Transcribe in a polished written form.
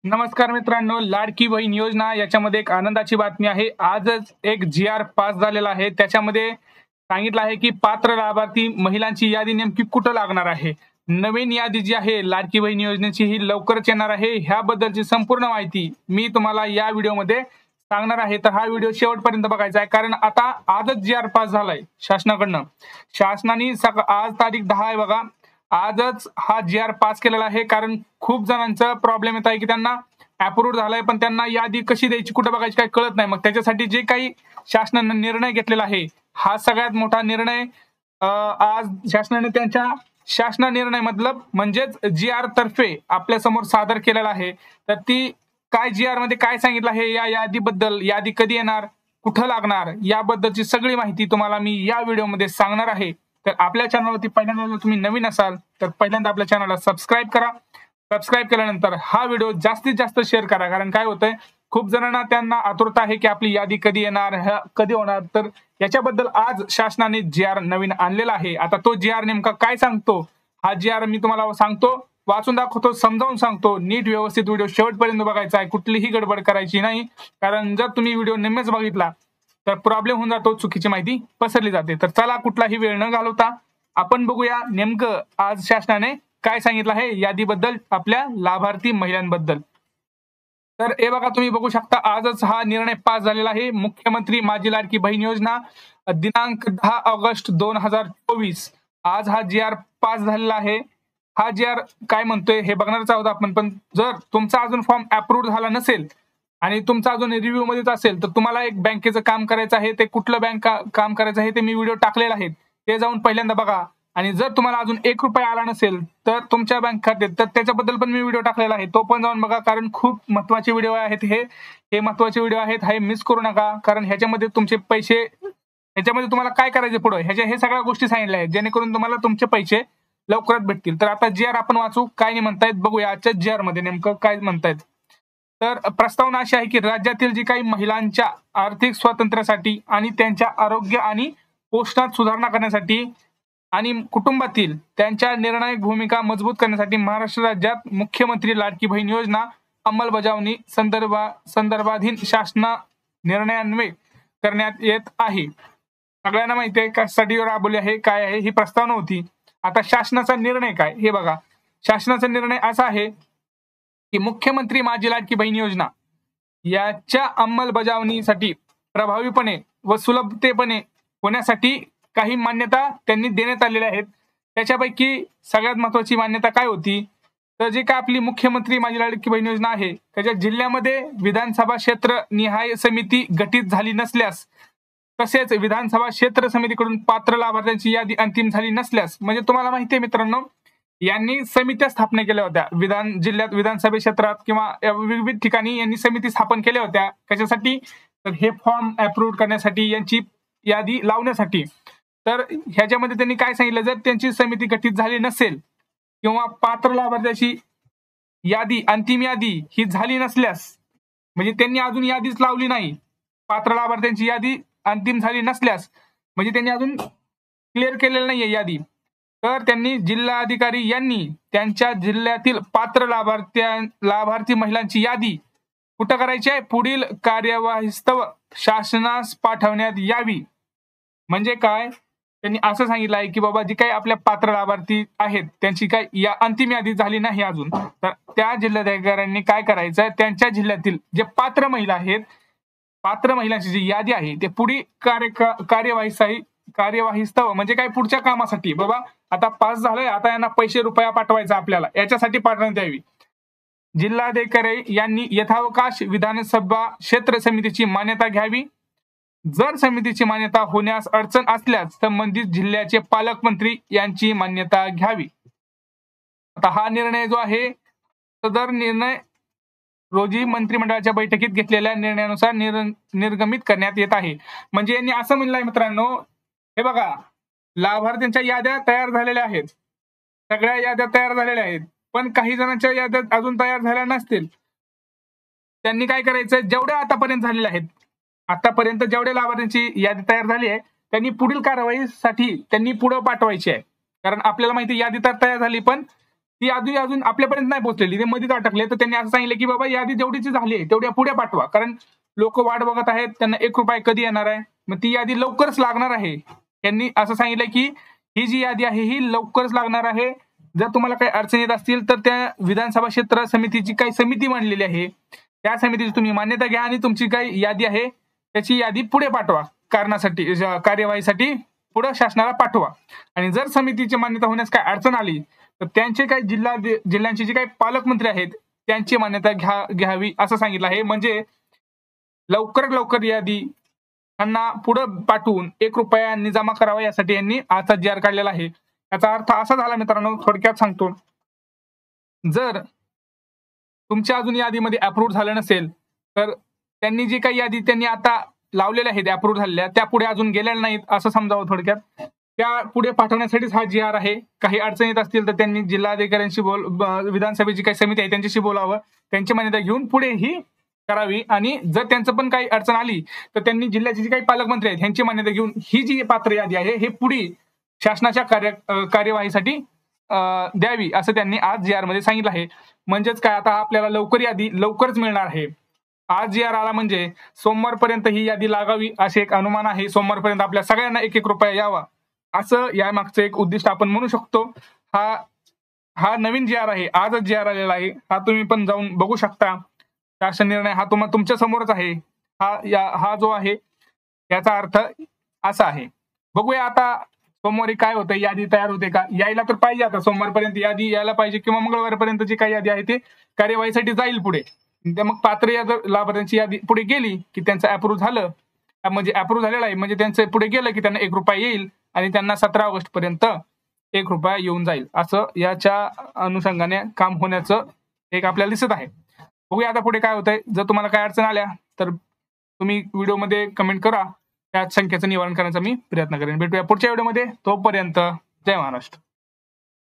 नमस्कार मित्रांनो, लाडकी बहीण योजना याच्यामध्ये एक आनंदाची बातमी आहे। आजच एक जी-आर पास झालेला आहे। त्याच्यामध्ये सांगितलं आहे की पात्र लाभार्थी महिलांची यादी नेमकी कुठं लागणार आहे। नवीन यादी जी आहे लाडकी बहीण योजनेची ही लवकरच येणार आहे। ह्याबद्दलची संपूर्ण माहिती मी तुम्हाला या व्हिडिओमध्ये सांगणार आहे। तर हा व्हिडिओ शेवटपर्यंत बघायचा आहे, कारण आता आजच जी-आर पास झालाय शासनाकडनं। शासनाने आज तारीख 10 आहे बघा, आजच हा जी-आर पास केलेला आहे। कारण खूप जणांचा प्रॉब्लेम येत आहे की त्यांना अप्रूव्ह झालाय, पण त्यांना यादी कशी द्यायची, कुठे बघायची काय कळत नाही। मग त्याच्यासाठी जे काही शासनाने निर्णय घेतलेला आहे, हा सगळ्यात मोठा निर्णय आज शासनाने त्यांच्या शासन निर्णय मतलब म्हणजेच जी-आर तर्फे आपल्या समोर सादर केलेला आहे। तर ती काय जी-आर मध्ये काय सांगितलं आहे, या यादीबद्दल, यादी कधी येणार, कुठं लागणार, याबद्दलची सगळी माहिती तुम्हाला मी या व्हिडिओमध्ये सांगणार आहे। तर आपल्या चॅनलवरती पहिल्यांदा जर तुम्ही नवीन असाल तर पहिल्यांदा आपल्या चॅनलला सबस्क्राईब करा। सबस्क्राईब केल्यानंतर हा व्हिडिओ जास्तीत जास्त शेअर करा, कारण काय होतंय, खूप जणांना त्यांना आतुरता आहे की आपली यादी कधी येणार, कधी होणार। तर याच्याबद्दल आज शासनाने जी-आर नवीन आणलेला आहे। आता तो जी-आर नेमका काय सांगतो, हा जी-आर मी तुम्हाला सांगतो, वाचून दाखवतो, समजावून सांगतो। नीट व्यवस्थित व्हिडिओ शेवटपर्यंत बघायचा आहे, कुठलीही गडबड करायची नाही। कारण जर तुम्ही व्हिडिओ निम्मेच बघितला तर प्रॉब्लेम होऊन जातो, चुकीची माहिती पसरली जाते। तर चला, कुठलाही वेळ न घालवता आपण बघूया नेमकं आज शासनाने काय सांगितलं आहे यादीबद्दल, आपल्या लाभार्थी महिलांबद्दल। तर हे बघा, तुम्ही बघू शकता, आजच हा निर्णय पास झालेला आहे। मुख्यमंत्री माझी लाडकी बहीण योजना दिनांक 10 ऑगस्ट 2024 आज हा जी-आर पास झालेला आहे। हा जी-आर काय म्हणतोय हे बघणारच आहोत आपण, पण जर तुमचा अजून फॉर्म अप्रूव्ह झाला नसेल आणि तुमचा अजून रिव्ह्यू मध्येच असेल तर तुम्हाला एक बँकेचं काम करायचं आहे। ते कुठलं बँक काम करायचं आहे ते मी व्हिडिओ टाकलेला आहे, ते जाऊन पहिल्यांदा बघा। आणि जर तुम्हाला अजून 1 रुपया आला नसेल तर तुमच्या बँक खात्यात, तर त्याच्याबद्दल पण मी व्हिडिओ टाकलेला आहे, तो पण जाऊन बघा। कारण खूप महत्त्वाचे व्हिडिओ आहेत हे महत्त्वाचे व्हिडिओ आहेत, हे मिस करू नका। कारण ह्याच्यामध्ये तुमचे पैसे, ह्याच्यामध्ये तुम्हाला काय करायचे पुढे, हे सगळ्या गोष्टी सांगितल्या आहेत, जेणेकरून तुम्हाला तुमचे पैसे लवकरात भेटतील। तर आता जी-आर आपण वाचू, काय नाही म्हणतायत बघूया आजच्या जी-आर मध्ये नेमकं काय म्हणतायत। तर प्रस्तावना अशी आहे की राज्यातील जी काही महिलांच्या आर्थिक स्वातंत्र्यासाठी आणि त्यांच्या आरोग्य आणि पोषणात सुधारणा करण्यासाठी आणि कुटुंबातील त्यांच्या निर्णायक भूमिका मजबूत करण्यासाठी महाराष्ट्र राज्यात मुख्यमंत्री लाडकी बहीण योजना अंमलबजावणी संदर्भाधीन शासन निर्णयान्वये करण्यात येत आहे। सगळ्यांना माहिती आहे कशासाठी राबवली आहे, काय आहे, ही प्रस्तावना होती। आता शासनाचा निर्णय काय हे बघा। शासनाचा निर्णय असा आहे की मुख्यमंत्री माझी लाडकी बहीण योजना याच्या अंमलबजावणीसाठी प्रभावीपणे व सुलभतेपणे होण्यासाठी काही मान्यता त्यांनी देण्यात आलेल्या आहेत। त्याच्यापैकी सगळ्यात महत्त्वाची मान्यता काय होती, तर जे काय आपली मुख्यमंत्री माझी लाडकी बहीण योजना आहे, त्याच्या जिल्ह्यामध्ये विधानसभा क्षेत्र निहाय समिती गठीत झाली नसल्यास, तसेच विधानसभा क्षेत्र समितीकडून पात्र लाभार्थ्यांची यादी अंतिम झाली नसल्यास, म्हणजे तुम्हाला माहिती आहे मित्रांनो, यांनी समित्या स्थापन केल्या होत्या जिल्ह्यात, विधानसभा क्षेत्रात किंवा विविध ठिकाणी यांनी समिती स्थापन केल्या होत्या। कशासाठी, तर हे फॉर्म अप्रूव्ह करण्यासाठी, यांची यादी लावण्यासाठी। तर ह्याच्यामध्ये त्यांनी काय सांगितलं, जर त्यांची समिती गठीत झाली नसेल किंवा पात्र लाभार्थ्याची यादी, अंतिम यादी ही झाली नसल्यास, म्हणजे त्यांनी अजून यादीच लावली नाही, पात्र लाभार्थ्यांची यादी अंतिम झाली नसल्यास, म्हणजे त्यांनी अजून क्लिअर केलेलं नाहीये यादी, तर त्यांनी जिल्हा अधिकारी यांनी त्यांच्या जिल्ह्यातील पात्र लाभार्थी महिलांची यादी कुठं करायची आहे, पुढील कार्यवाहीस्तव शासनास पाठवण्यात यावी। म्हणजे काय, त्यांनी असं सांगितलं आहे की बाबा, जी काही आपल्या पात्र लाभार्थी आहेत त्यांची काय या अंतिम यादी झाली नाही अजून, तर त्या जिल्हाधिकाऱ्यांनी काय करायचं, त्यांच्या जिल्ह्यातील जे पात्र महिला आहेत, पात्र महिलांची जी यादी आहे ते पुढील कार्यवाहीस्तव, म्हणजे काय पुढच्या कामासाठी, बाबा आता पास झालंय, आता यांना पैसे रुपया पाठवायचा आपल्याला, याच्यासाठी पाठवण्यात यावी। जिल्हाधिकारी यांनी यथावकाश विधानसभा क्षेत्र समितीची मान्यता घ्यावी। जर समितीची मान्यता होण्यास अडचण असल्यास संबंधित जिल्ह्याचे पालकमंत्री यांची मान्यता घ्यावी। आता हा निर्णय जो आहे, सदर निर्णय रोजी मंत्रिमंडळाच्या बैठकीत घेतलेल्या निर्णयानुसार निर्गमित करण्यात येत आहे। म्हणजे यांनी असं म्हणलंय मित्रांनो, हे बघा, लाभार्थ्यांच्या याद्या तयार झालेल्या आहेत, सगळ्या याद्या तयार झालेल्या आहेत, पण काही जणांच्या याद्या अजून तयार झाल्या नसतील। त्यांनी काय करायचं, जेवढ्या आतापर्यंत झालेल्या आहेत, आतापर्यंत जेवढ्या लाभार्थ्यांची यादी तयार झाली आहे, त्यांनी पुढील कारवाईसाठी त्यांनी पुढे पाठवायची आहे। कारण आपल्याला माहिती यादी तर तयार झाली, पण ती यादी अजून आपल्यापर्यंत नाही पोहोचलेली, ते मध्येच अटकले. तर त्यांनी असं सांगितलं की बाबा यादी जेवढीची झाली आहे तेवढ्या पुढे पाठवा, कारण लोक वाट बघत आहेत, त्यांना 1 रुपया कधी येणार आहे, मग ती यादी लवकरच लागणार आहे. त्यांनी असं सांगितलं की ही जी यादी आहे ही लवकरच लागणार आहे. जर तुम्हाला काही अडचणी येत असतील तर त्या विधानसभा क्षेत्र समितीची काही समिती मांडलेली आहे, त्या समितीची तुम्ही मान्यता घ्या आणि तुमची काही यादी आहे त्याची यादी पुढे पाठवा, कारणासाठी कार्यवाहीसाठी पुढे शासनाला पाठवा. आणि जर समितीची मान्यता होण्यास काही अडचण आली तर त्यांचे काही जिल्ह्यांचे जे काही पालकमंत्री आहेत त्यांची मान्यता घ्यावी असं सांगितलं आहे. म्हणजे लवकरात लवकर यादी त्यांना पुढे पाठवून 1 रुपया जमा करावा यासाठी यांनी आजचा जी आर काढलेला आहे. याचा अर्थ असा झाला मित्रांनो, थोडक्यात सांगतो, जर तुमच्या अजून यादीमध्ये अप्रूव्ह झालं नसेल तर त्यांनी जी काही यादी त्यांनी आता लावलेल्या आहेत अप्रूव्ह झालेल्या त्या पुढे अजून गेलेल्या नाहीत असं समजावं थोडक्यात. त्या पुढे पाठवण्यासाठीच हा जी आर आहे. काही अडचणी येत असतील तर त्यांनी जिल्हाधिकाऱ्यांशी विधानसभेची काही समिती आहे त्यांच्याशी बोलावं, त्यांची मान्यता घेऊन पुढे ही करावी. आणि जर त्यांचं पण काही अडचण आली तर त्यांनी जिल्ह्याचे जे काही पालकमंत्री आहेत त्यांची मान्यता घेऊन ही जी पात्र यादी आहे हे पुढे शासनाच्या कार्यवाहीसाठी द्यावी असं त्यांनी आज जी आर मध्ये सांगितलं आहे. म्हणजेच काय, आता आपल्याला लवकर यादी लवकरच मिळणार आहे. आज जी आर आला म्हणजे सोमवारपर्यंत ही यादी लागावी असे एक अनुमान आहे. सोमवारपर्यंत आपल्या सगळ्यांना 1-1 रुपया यावा असं या मागचं एक उद्दिष्ट आपण म्हणू शकतो. हा नवीन जी आर आहे, आजच जी आर आलेला आहे. हा तुम्ही पण जाऊन बघू शकता. शासन निर्णय हा तुमच्या समोरच आहे. हा जो आहे याचा अर्थ असा आहे. बघूया आता सोमवारी काय होतं, यादी तयार होते का, यायला तर पाहिजे. आता सोमवारपर्यंत यादी यायला पाहिजे किंवा मंगळवारपर्यंत जी काही यादी आहे ते कार्यवाहीसाठी जाईल पुढे. मग पात्र लाभार्थ्यांची यादी पुढे गेली की त्यांचं अप्रूव्ह झालं, म्हणजे अप्रूव्ह झालेलं आहे म्हणजे त्यांचं पुढे गेलं की त्यांना 1 रुपया येईल आणि त्यांना 17 ऑगस्ट पर्यंत 1 रुपया येऊन जाईल. असं याच्या अनुषंगाने काम होण्याचं एक आपल्याला दिसत आहे. बघूया आता पुढे काय होतंय. जर तुम्हाला काय अडचण आल्या तर तुम्ही व्हिडिओमध्ये कमेंट करा, त्या संख्येचं निवारण करण्याचा मी प्रयत्न करेन. भेटूया पुढच्या व्हिडिओमध्ये. तोपर्यंत जय महाराष्ट्र.